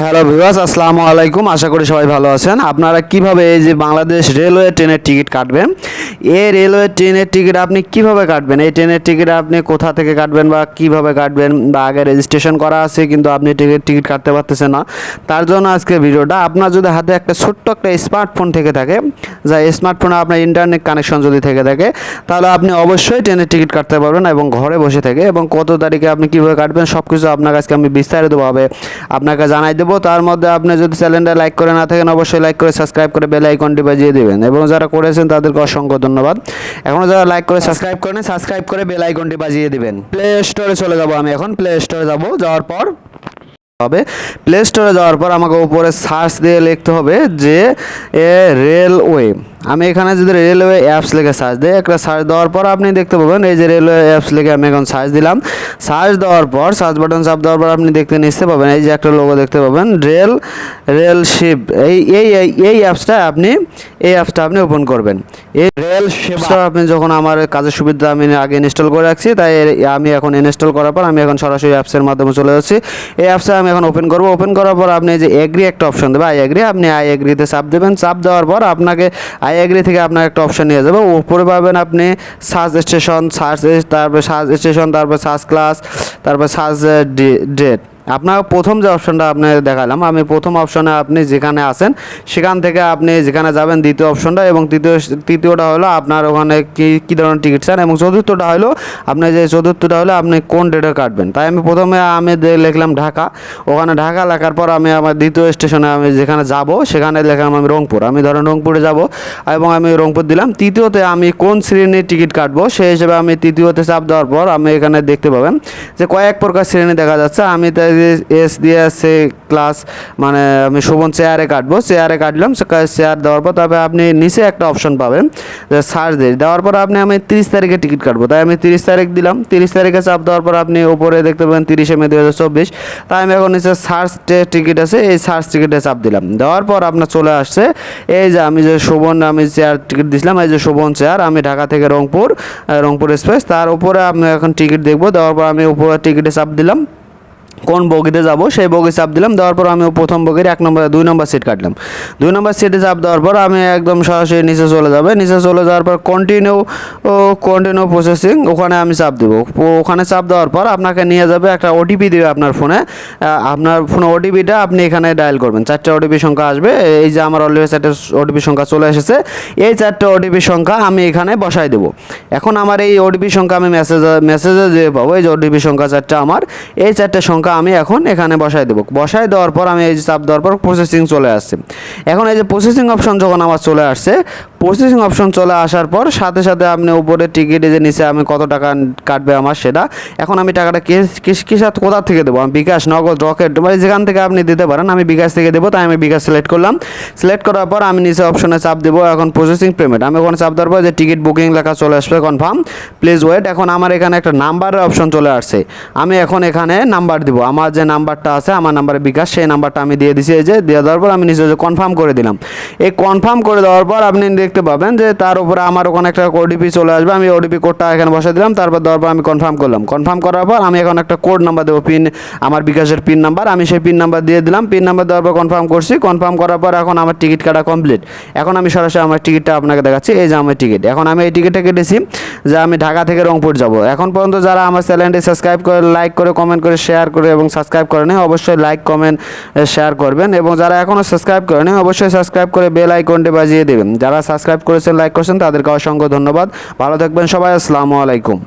Hello viewers, আসসালামু আলাইকুম। আশা করি সবাই ভালো আছেন। আপনারা কিভাবে এই যে বাংলাদেশ রেলওয়ে ট্রেনের টিকিট কাটবেন, এই রেলওয়ে ট্রেনের টিকিট আপনি কিভাবে কাটবেন, এই ট্রেনের টিকিট আপনি কোথা থেকে কাটবেন বা কিভাবে কাটবেন, বা আগে রেজিস্ট্রেশন করা আছে কিন্তু আপনি টিকিট কাটতে পারতেছেন না, তার জন্য আজকে ভিডিওটা। আপনার যদি হাতে একটা ছোট্ট একটা স্মার্টফোন থেকে থাকে, যা স্মার্টফোনে আপনার ইন্টারনেট কানেকশন যদি থেকে থাকে, তাহলে আপনি অবশ্যই ট্রেনের টিকিট কাটতে পারবেন এবং ঘরে বসে থেকে। এবং কত তারিখে আপনি কীভাবে কাটবেন সব কিছু আপনার কাছে আমি বিস্তারিতভাবে আপনাকে জানাই দেবো। তার মধ্যে আপনি যদি চ্যানেলটা লাইক করে না থাকেন, অবশ্যই লাইক করে সাবস্ক্রাইব করে বেল আইকনটি বাজিয়ে দিবেন, এবং যারা করেছেন তাদেরকে অসংখ্য ধন্যবাদ। এখনও যারা লাইক করে সাবস্ক্রাইব করেন, সাবস্ক্রাইব করে বেল আইকনটি বাজিয়ে দিবেন। প্লে স্টোরে চলে যাব, আমি এখন প্লে স্টোরে যাব। যাওয়ার পর হবে প্লে স্টোরে যাওয়ার পর আমাকে উপরে সার্চ দিয়ে লিখতে হবে যে রেলওয়ে। আমি এখানে যদি রেলওয়ে অ্যাপস লিখে সার্চ দিই, একটা সার্চ দেওয়ার পর আপনি দেখতে পাবেন এই যে রেলওয়ে অ্যাপস লিখে আমি এখন সার্চ দিলাম। সার্চ দেওয়ার পর সার্চ বাটন চাপ দেওয়ার পর আপনি নিচতে পাবেন এই যে একটা লোগো দেখতে পাবেন, রেলশিপ। এই অ্যাপসটা আপনি ওপেন করবেন। এই রেলশিপটা আপনি যখন আমার কাজের সুবিধা আমি আগে ইনস্টল করে রাখছি, তাই আমি এখন ইনস্টল করার পর আমি এখন সরাসরি অ্যাপসের মাধ্যমে চলে যাচ্ছি। এই অ্যাপসটা আমি এখন ওপেন করব। ওপেন করার পর আপনি যে এগ্রি একটা অপশন দেবে, আই এগ্রি, আপনি আই এগ্রিতে চাপ দেবেন। চাপ দেওয়ার পর আপনাকে আই এগ্রি থেকে আপনার একটা অপশন নিয়ে যাবে। উপরে পাবেন আপনি সার্চ স্টেশন, তারপর সার্চ ক্লাস, তারপর সার্চ ডেট। আপনার প্রথম যে অপশনটা আপনি দেখালাম, আমি প্রথম অপশনে আপনি যেখানে আছেন সেখান থেকে আপনি যেখানে যাবেন দ্বিতীয় অপশনটা, এবং তৃতীয়টা হলো আপনার ওখানে কী ধরনের টিকিট চান, এবং চতুর্থটা হলো আপনি কোন ডেটে কাটবেন। তাই আমি প্রথমে লিখলাম ঢাকা। ওখানে ঢাকা লেখার পর আমি আমার দ্বিতীয় স্টেশনে আমি যেখানে যাব সেখানে লিখলাম আমি রংপুর। আমি ধরেন রংপুরে যাব এবং আমি রংপুর দিলাম। তৃতীয়তে আমি কোন শ্রেণীর টিকিট কাটবো সেই হিসেবে আমি তৃতীয়তে চাপ দেওয়ার পর আমি এখানে দেখতে পাবেন যে কয়েক প্রকার শ্রেণী দেখা যাচ্ছে। আমি তাই এস দিয়ে আছে ক্লাস, মানে আমি শোভন চেয়ারে কাটবো। চেয়ারে কাটলাম, চেয়ার দেওয়ার পর তবে আপনি নিচে একটা অপশন পাবেন যে সার্চ দেওয়ার পর আমি 30 তারিখে টিকিট কাটবো। তাই আমি 30 তারিখ দিলাম। 30 তারিখে চাপ দেওয়ার পর আপনি উপরে দেখতে পাবেন 30শে মে 2024। তাই আমি এখন নিচে সার্চ টিকিট আছে, এই সার্চ টিকিটে চাপ দিলাম। দেওয়ার পর আপনার চলে আসছে এই যে আমি যে শোভন আমি চেয়ার টিকিট দিয়েছিলাম, এই যে শোভন চেয়ার, আমি ঢাকা থেকে রংপুর এক্সপ্রেস। তার উপরে আমি এখন টিকিট দেখবো। দেওয়ার পর আমি উপরে টিকিটে চাপ দিলাম, কোন বগিতে যাব সেই বগি চাপ দিলাম। দেওয়ার পর আমি প্রথম বগির 2 নম্বর সিট কাটলাম। 2 নম্বর সিটে চাপ দেওয়ার পর আমি একদম সরাসরি নিচে চলে যাবে। নিচে চলে যাওয়ার পর কন্টিনিউ প্রসেসিং, ওখানে আমি চাপ দেবো। ওখানে চাপ দেওয়ার পর আপনাকে নিয়ে যাবে, একটা ওটিপি দেবে আপনার ফোনে। ওটিপিটা আপনি এখানে ডায়াল করবেন। 4টে ওটিপি সংখ্যা আসবে। এই যে আমার অলরেডি 4টে ওটিপি সংখ্যা চলে এসেছে। এই 4টে ওটিপি সংখ্যা আমি এখানে বসাই দেবো। এখন আমার এই ওটিপি সংখ্যা আমি মেসেজে যে পাবো, এই যে ওটিপি সংখ্যা 4টে আমার, এই 4টে সংখ্যা আমি এখন এখানে বসাই দেবো। বসাই দেওয়ার পর আমি এই যে চাপ দেওয়ার পর প্রসেসিং চলে আসছে। এখন এই যে প্রসেসিং অপশন যখন আমার চলে আসছে, প্রসেসিং অপশন চলে আসার পর সাথে সাথে আপনি উপরে টিকিটে যে নিচে আমি কত টাকা কাটবে আমার সেটা, এখন আমি টাকাটা কোথা থেকে দেবো, আমি বিকাশ, নগদ, রকেট, মানে যেখান থেকে আপনি দিতে পারেন। আমি বিকাশ থেকে দেবো, তাই আমি বিকাশ সিলেক্ট করলাম। সিলেক্ট করার পর আমি নিচে অপশনে চাপ দেবো এখন প্রসেসিং পেমেন্ট। আমি ওখানে চাপ দেওয়ার পর যে টিকিট বুকিং লেখা চলে আসবে, কনফার্ম, প্লিজ ওয়েট। এখন আমার এখানে একটা নাম্বারের অপশন চলে আসছে। আমি এখন এখানে নাম্বার দিব। আমার যে নাম্বারটা আছে, আমার নাম্বারে বিকাশ, সেই নাম্বারটা আমি দিয়ে দিছি। এই যে দিয়ে দেওয়ার পর আমি নিচে যে কনফার্ম করে দিলাম। এই কনফার্ম করে দেওয়ার পর আপনি দেখতে পাবেন যে তার উপরে আমার ওখানে একটা ওটিপি চলে আসবে। আমি ওটিপি কোডটা এখানে বসে দিলাম। তারপর দেওয়ার পর আমি কনফার্ম করলাম। কনফার্ম করার পর আমি এখন একটা কোড নাম্বার দেবো, পিন, আমার বিকাশের পিন নাম্বার। আমি সেই পিন নাম্বার দিয়ে দিলাম। পিন নাম্বার দেওয়ার পর কনফার্ম করছি। কনফার্ম করার পর এখন আমার টিকিট কাটা কমপ্লিট। এখন আমি সরাসরি আমার টিকিটটা আপনাকে দেখাচ্ছি। এই যে আমার টিকিট, এখন আমি এই টিকিটটা কেটেছি যে আমি ঢাকা থেকে রংপুর যাব। এখন পর্যন্ত যারা আমার চ্যানেলটি সাবস্ক্রাইব করে, লাইক করে, কমেন্ট করে, শেয়ার করে এবং সাবস্ক্রাইব করেন, অবশ্যই লাইক, কমেন্ট, শেয়ার করবেন। এবং যারা এখনও সাবস্ক্রাইব করেন, অবশ্যই সাবস্ক্রাইব করে বেল আইকনটি বাজিয়ে দেবেন। যারা সাবস্ক্রাইব করেছেন, লাইক করেছেন, তাদেরকে অসংখ্য ধন্যবাদ। ভালো থাকবেন সবাই। আসসালামু আলাইকুম।